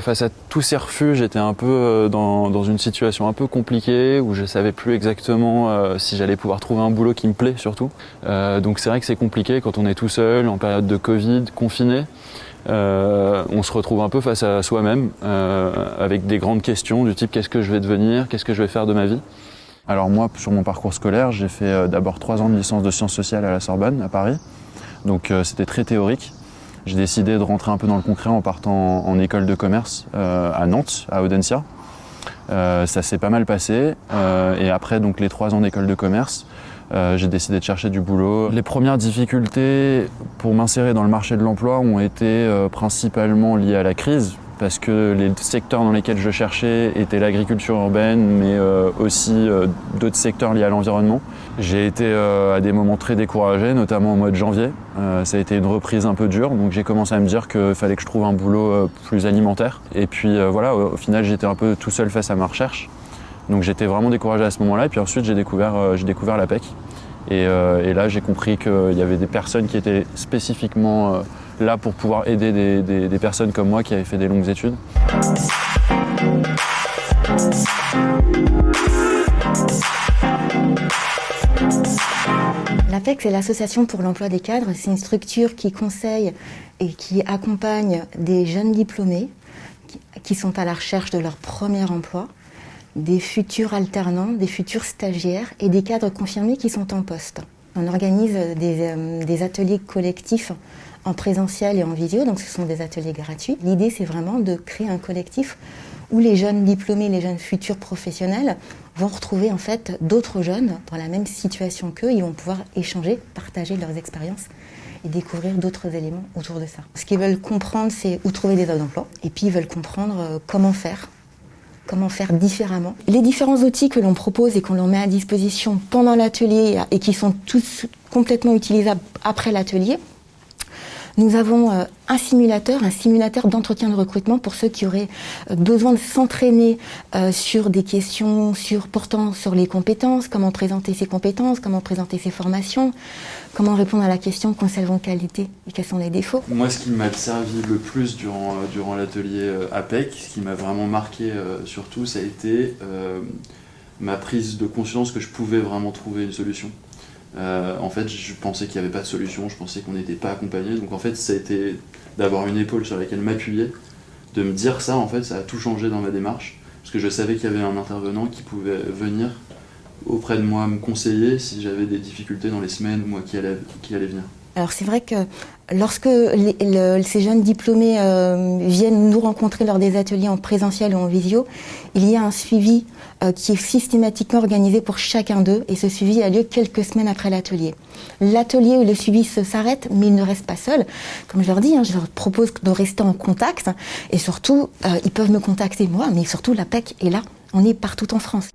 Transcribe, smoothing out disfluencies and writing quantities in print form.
Face à tous ces refus, j'étais un peu dans une situation un peu compliquée où je savais plus exactement si j'allais pouvoir trouver un boulot qui me plaît surtout. Donc c'est vrai que c'est compliqué quand on est tout seul, en période de Covid, confiné. On se retrouve un peu face à soi-même avec des grandes questions du type qu'est-ce que je vais devenir, qu'est-ce que je vais faire de ma vie. Alors moi, sur mon parcours scolaire, j'ai fait d'abord 3 ans de licence de sciences sociales à la Sorbonne, à Paris. Donc c'était très théorique. J'ai décidé de rentrer un peu dans le concret en partant en école de commerce à Nantes, à Audencia. Ça s'est pas mal passé. Et après donc les 3 ans d'école de commerce, j'ai décidé de chercher du boulot. Les premières difficultés pour m'insérer dans le marché de l'emploi ont été principalement liées à la crise, parce que les secteurs dans lesquels je cherchais étaient l'agriculture urbaine, mais aussi d'autres secteurs liés à l'environnement. J'ai été à des moments très découragé, notamment au mois de janvier. Ça a été une reprise un peu dure, donc j'ai commencé à me dire qu'il fallait que je trouve un boulot plus alimentaire. Et puis voilà, au final j'étais un peu tout seul face à ma recherche. Donc j'étais vraiment découragé à ce moment-là, et puis ensuite j'ai découvert l'APEC. Et là j'ai compris qu'il y avait des personnes qui étaient spécifiquement là pour pouvoir aider des personnes comme moi qui avaient fait des longues études. L'APEC, c'est l'Association pour l'emploi des cadres. C'est une structure qui conseille et qui accompagne des jeunes diplômés qui sont à la recherche de leur premier emploi, des futurs alternants, des futurs stagiaires et des cadres confirmés qui sont en poste. On organise des ateliers collectifs en présentiel et en visio, donc ce sont des ateliers gratuits. L'idée, c'est vraiment de créer un collectif où les jeunes diplômés, les jeunes futurs professionnels vont retrouver en fait d'autres jeunes dans la même situation qu'eux. Ils vont pouvoir échanger, partager leurs expériences et découvrir d'autres éléments autour de ça. Ce qu'ils veulent comprendre, c'est où trouver des offres d'emploi, et puis ils veulent comprendre comment faire différemment. Les différents outils que l'on propose et qu'on leur met à disposition pendant l'atelier et qui sont tous complètement utilisables après l'atelier, nous avons un simulateur d'entretien de recrutement pour ceux qui auraient besoin de s'entraîner sur des questions portant sur les compétences, comment présenter ses compétences, comment présenter ses formations, comment répondre à la question concernant qualité et quels sont les défauts. Moi, ce qui m'a servi le plus durant l'atelier APEC, ce qui m'a vraiment marqué surtout, ça a été ma prise de conscience que je pouvais vraiment trouver une solution. En fait, je pensais qu'il n'y avait pas de solution, je pensais qu'on n'était pas accompagné. Donc en fait, ça a été d'avoir une épaule sur laquelle m'appuyer, de me dire ça, en fait, ça a tout changé dans ma démarche. Parce que je savais qu'il y avait un intervenant qui pouvait venir auprès de moi me conseiller si j'avais des difficultés dans les semaines ou mois qui allaient venir. Alors c'est vrai que lorsque ces jeunes diplômés viennent nous rencontrer lors des ateliers en présentiel ou en visio, il y a un suivi qui est systématiquement organisé pour chacun d'eux, et ce suivi a lieu quelques semaines après l'atelier. L'atelier où le suivi s'arrête, mais ils ne restent pas seuls. Comme je leur dis, je leur propose de rester en contact, et surtout, ils peuvent me contacter moi, mais surtout l'APEC est là, on est partout en France.